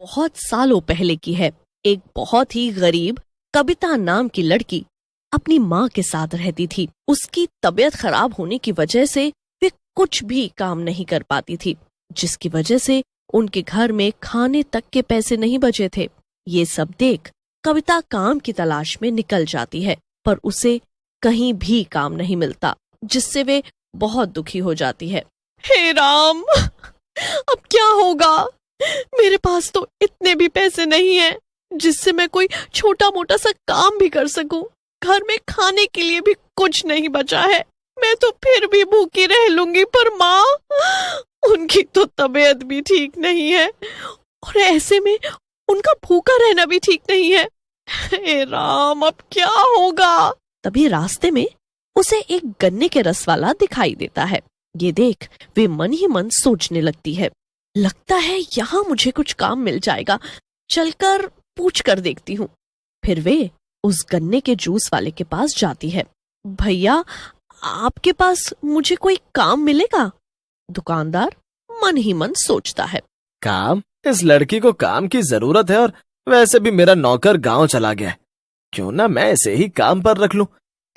बहुत सालों पहले की है। एक बहुत ही गरीब कविता नाम की लड़की अपनी माँ के साथ रहती थी। उसकी तबीयत खराब होने की वजह से वे कुछ भी काम नहीं कर पाती थी, जिसकी वजह से उनके घर में खाने तक के पैसे नहीं बचे थे। ये सब देख कविता काम की तलाश में निकल जाती है, पर उसे कहीं भी काम नहीं मिलता, जिससे वे बहुत दुखी हो जाती है। हे राम, अब क्या होगा? मेरे पास तो इतने भी पैसे नहीं हैं जिससे मैं कोई छोटा मोटा सा काम भी कर सकूं। घर में खाने के लिए भी कुछ नहीं बचा है। मैं तो फिर भी भूखी रह लूंगी, पर माँ, उनकी तो तबीयत भी ठीक नहीं है और ऐसे में उनका भूखा रहना भी ठीक नहीं है। हे राम, अब क्या होगा? तभी रास्ते में उसे एक गन्ने के रस वाला दिखाई देता है। ये देख वे मन ही मन सोचने लगती है, लगता है यहाँ मुझे कुछ काम मिल जाएगा, चलकर पूछ कर देखती हूँ। फिर वे उस गन्ने के जूस वाले के पास जाती है। भैया, आपके पास मुझे कोई काम मिलेगा? दुकानदार मन ही मन सोचता है, काम? इस लड़की को काम की जरूरत है और वैसे भी मेरा नौकर गांव चला गया है। क्यों ना मैं इसे ही काम पर रख लूं,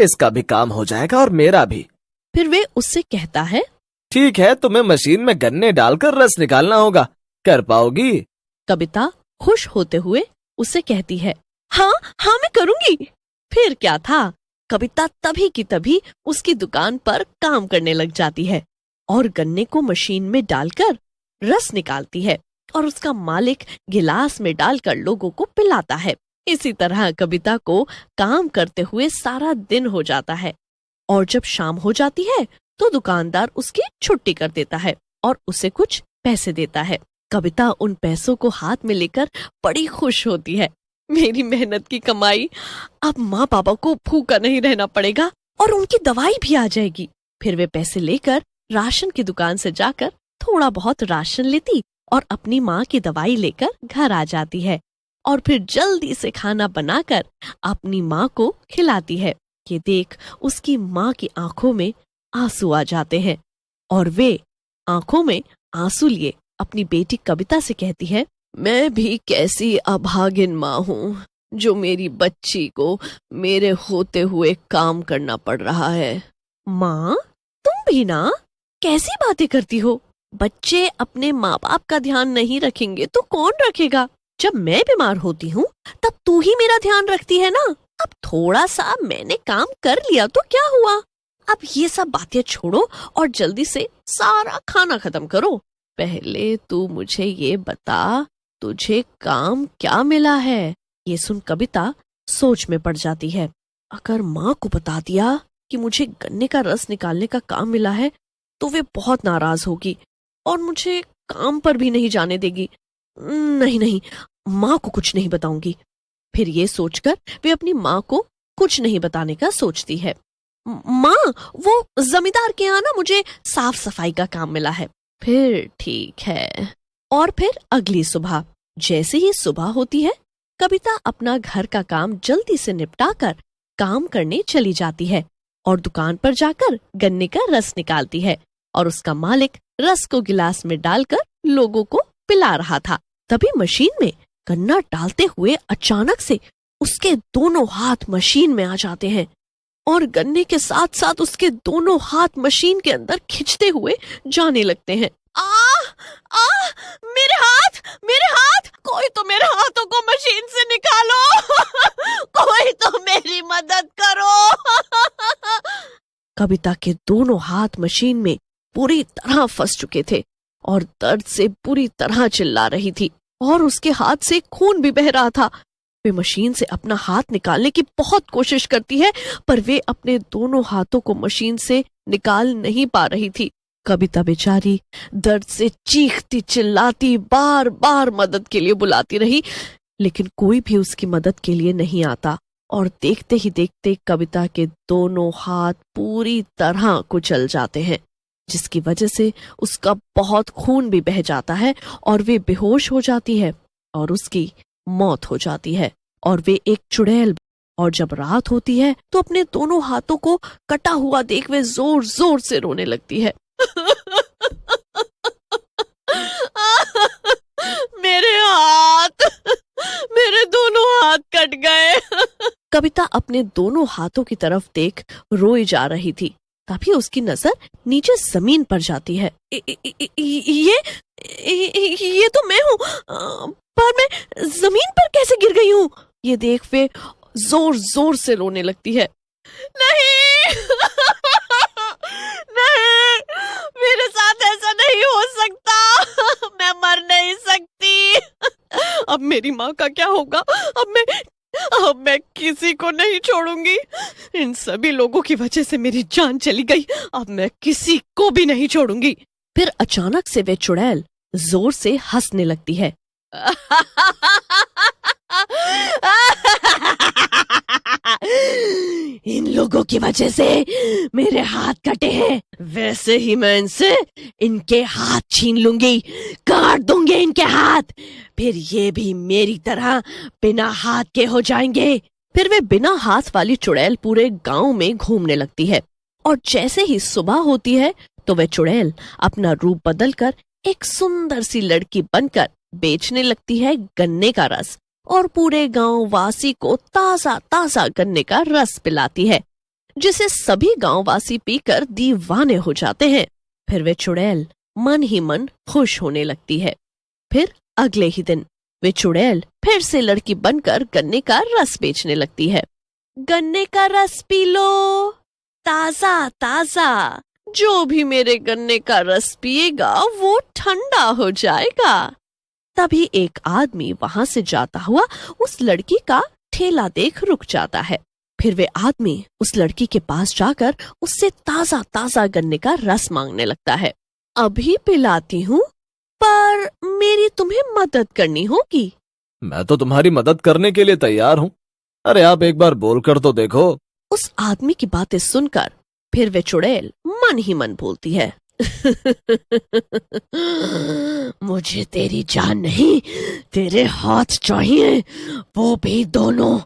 इसका भी काम हो जाएगा और मेरा भी। फिर वे उससे कहता है, ठीक है, तुम्हें मशीन में गन्ने डालकर रस निकालना होगा, कर पाओगी? कविता खुश होते हुए उसे कहती है, हाँ हाँ, मैं करूंगी। फिर क्या था, कविता तभी की तभी उसकी दुकान पर काम करने लग जाती है और गन्ने को मशीन में डालकर रस निकालती है और उसका मालिक गिलास में डालकर लोगों को पिलाता है। इसी तरह कविता को काम करते हुए सारा दिन हो जाता है और जब शाम हो जाती है तो दुकानदार उसकी छुट्टी कर देता है और उसे कुछ पैसे देता है। कविता उन पैसों को हाथ में लेकर बड़ी खुश होती है। मेरी मेहनत की कमाई, अब माँ पापा को भूखा नहीं रहना पड़ेगा और उनकी दवाई भी आ जाएगी। फिर वे पैसे लेकर राशन की दुकान से जाकर थोड़ा बहुत राशन लेती और अपनी माँ की दवाई लेकर घर आ जाती है और फिर जल्दी से खाना बनाकर अपनी माँ को खिलाती है। ये देख उसकी माँ की आंखों में आंसू आ जाते हैं और वे आंखों में आंसू लिए अपनी बेटी कविता से कहती है, मैं भी कैसी अभागिन माँ हूँ जो मेरी बच्ची को मेरे होते हुए काम करना पड़ रहा है। माँ, तुम भी ना कैसी बातें करती हो? बच्चे अपने माँ बाप का ध्यान नहीं रखेंगे तो कौन रखेगा? जब मैं बीमार होती हूँ तब तू ही मेरा ध्यान रखती है ना। अब थोड़ा सा मैंने काम कर लिया तो क्या हुआ? अब ये सब बातें छोड़ो और जल्दी से सारा खाना खत्म करो। पहले तू मुझे ये बता, तुझे काम क्या मिला है? ये सुन कविता सोच में पड़ जाती है। अगर माँ को बता दिया कि मुझे गन्ने का रस निकालने का काम मिला है तो वे बहुत नाराज होगी और मुझे काम पर भी नहीं जाने देगी। नहीं नहीं, माँ को कुछ नहीं बताऊंगी। फिर ये सोचकर वे अपनी माँ को कुछ नहीं बताने का सोचती है। माँ, वो जमींदार के यहाँ ना मुझे साफ सफाई का काम मिला है। फिर ठीक है। और फिर अगली सुबह जैसे ही सुबह होती है, कविता अपना घर का काम जल्दी से निपटाकर काम करने चली जाती है और दुकान पर जाकर गन्ने का रस निकालती है और उसका मालिक रस को गिलास में डालकर लोगों को पिला रहा था। तभी मशीन में गन्ना डालते हुए अचानक से उसके दोनों हाथ मशीन में आ जाते हैं और गन्ने के साथ साथ उसके दोनों हाथ मशीन के अंदर खिंचते हुए जाने लगते हैं। मेरे हाथ, मेरे हाथ, कोई तो मेरे हाथों को मशीन से निकालो। कोई तो मेरी मदद करो। कविता के दोनों हाथ मशीन में पूरी तरह फंस चुके थे और दर्द से पूरी तरह चिल्ला रही थी और उसके हाथ से खून भी बह रहा था। वे मशीन से अपना हाथ निकालने की बहुत कोशिश करती है, पर वे अपने दोनों हाथों को मशीन से निकाल नहीं पा रही थी। कविता बेचारी दर्द से चीखती चिल्लाती बार बार मदद के लिए बुलाती रही, लेकिन कोई भी उसकी मदद के लिए नहीं आता और देखते ही देखते कविता के दोनों हाथ पूरी तरह कुचल जाते हैं, जिसकी वजह से उसका बहुत खून भी बह जाता है और वे बेहोश हो जाती है और उसकी मौत हो जाती है और वे एक चुड़ैल। और जब रात होती है तो अपने दोनों हाथों को कटा हुआ देख वे जोर जोर से रोने लगती है। मेरे हाथ, कविता अपने दोनों हाथों की तरफ देख रोई जा रही थी। तभी उसकी नजर नीचे जमीन पर जाती है। ये तो मैं हूँ, पर मैं जमीन पर कैसे गिर गई हूँ? ये देख वे जोर जोर से रोने लगती है। नहीं नहीं, मेरे साथ ऐसा नहीं हो सकता, मैं मर नहीं सकती। अब मेरी माँ का क्या होगा? अब मैं किसी को नहीं छोड़ूंगी। इन सभी लोगों की वजह से मेरी जान चली गई। अब मैं किसी को भी नहीं छोड़ूंगी। फिर अचानक से वे चुड़ैल जोर से हंसने लगती है। इन लोगों की वजह से मेरे हाथ कटे हैं, वैसे ही मैं इनसे इनके हाथ छीन लूंगी, काट दूंगी इनके हाथ, फिर ये भी मेरी तरह बिना हाथ के हो जाएंगे। फिर वे बिना हाथ वाली चुड़ैल पूरे गांव में घूमने लगती है और जैसे ही सुबह होती है तो वह चुड़ैल अपना रूप बदलकर एक सुंदर सी लड़की बनकर बेचने लगती है गन्ने का रस और पूरे गांव वासी को ताजा ताजा गन्ने का रस पिलाती है, जिसे सभी गांव वासी पीकर दीवाने हो जाते हैं। फिर वे चुड़ैल मन ही मन खुश होने लगती है। फिर अगले ही दिन वे चुड़ैल फिर से लड़की बनकर गन्ने का रस बेचने लगती है। गन्ने का रस पी लो, ताजा ताजा, जो भी मेरे गन्ने का रस पिएगा वो ठंडा हो जाएगा। तभी एक आदमी वहां से जाता हुआ उस लड़की का ठेला देख रुक जाता है। फिर वे आदमी उस लड़की के पास जाकर उससे ताजा ताजा गन्ने का रस मांगने लगता है। अभी पिलाती हूँ, पर मेरी तुम्हें मदद करनी होगी। मैं तो तुम्हारी मदद करने के लिए तैयार हूँ। अरे आप एक बार बोलकर तो देखो। उस आदमी की बातें सुनकर फिर वे चुड़ैल मन ही मन बोलती है। मुझे तेरी जान नहीं, तेरे हाथ चाहिए, वो भी दोनों,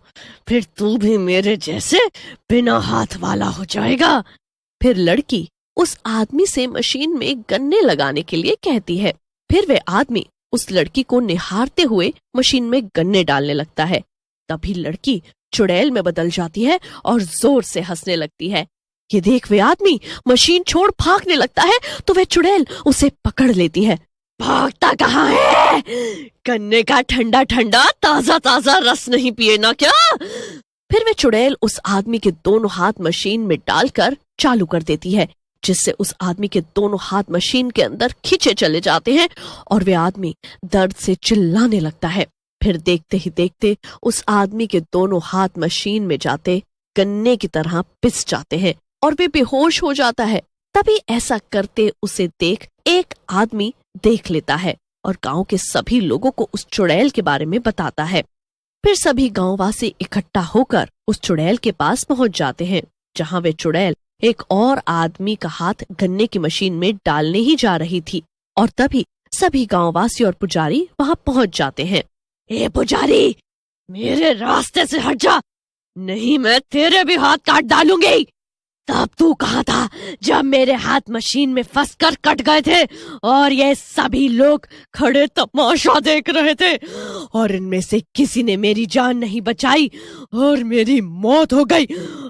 फिर तू भी मेरे जैसे बिना हाथ वाला हो जाएगा। फिर लड़की उस आदमी से मशीन में गन्ने लगाने के लिए कहती है। फिर वे आदमी उस लड़की को निहारते हुए मशीन में गन्ने डालने लगता है। तभी लड़की चुड़ैल में बदल जाती है और जोर से हंसने लगती है। ये देख वे आदमी मशीन छोड़ भागने लगता है तो वे चुड़ैल उसे पकड़ लेती है। भागता कहाँ है? गन्ने का ठंडा ठंडा ताजा ताजा रस नहीं पिए ना क्या? फिर वे चुड़ैल उस आदमी के दोनों हाथ मशीन में डालकर चालू कर देती है, जिससे उस आदमी के दोनों हाथ मशीन के अंदर खींचे चले जाते हैं और वे आदमी दर्द से चिल्लाने लगता है। फिर देखते ही देखते उस आदमी के दोनों हाथ मशीन में जाते गन्ने की तरह पिस जाते हैं और वे बेहोश हो जाता है। तभी ऐसा करते उसे देख एक आदमी देख लेता है और गांव के सभी लोगों को उस चुड़ैल के बारे में बताता है। फिर सभी गांववासी इकट्ठा होकर उस चुड़ैल के पास पहुंच जाते हैं, जहां वे चुड़ैल एक और आदमी का हाथ गन्ने की मशीन में डालने ही जा रही थी। और तभी सभी गांववासी और पुजारी वहां पहुंच जाते हैं। ए पुजारी, मेरे रास्ते से हट जा, नहीं मैं तेरे भी हाथ काट डालूंगी। तब तू कहाँ था जब मेरे हाथ मशीन में फंस कर कट गए थे और ये सभी लोग खड़े तमाशा देख रहे थे और इनमें से किसी ने मेरी जान नहीं बचाई और मेरी मौत हो गई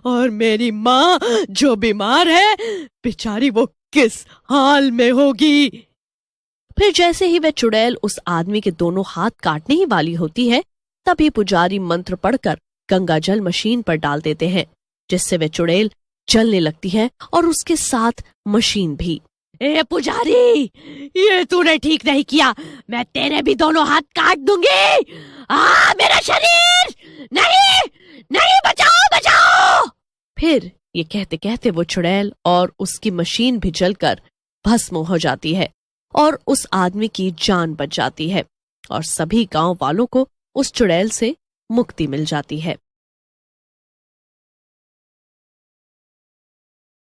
और मेरी माँ जो बीमार है बेचारी वो किस हाल में होगी। फिर जैसे ही वह चुड़ैल उस आदमी के दोनों हाथ काटने ही वाली होती है, तभी पुजारी मंत्र पढ़कर गंगा जल मशीन पर डाल देते हैं, जिससे वह चुड़ैल जलने लगती है और उसके साथ मशीन भी। ए पुजारी, ये तूने ठीक नहीं किया, मैं तेरे भी दोनों हाथ काट दूंगी। मेरा शरीर, नहीं नहीं, बचाओ बचाओ। फिर ये कहते कहते वो चुड़ैल और उसकी मशीन भी जलकर भस्म हो जाती है और उस आदमी की जान बच जाती है और सभी गांव वालों को उस चुड़ैल से मुक्ति मिल जाती है।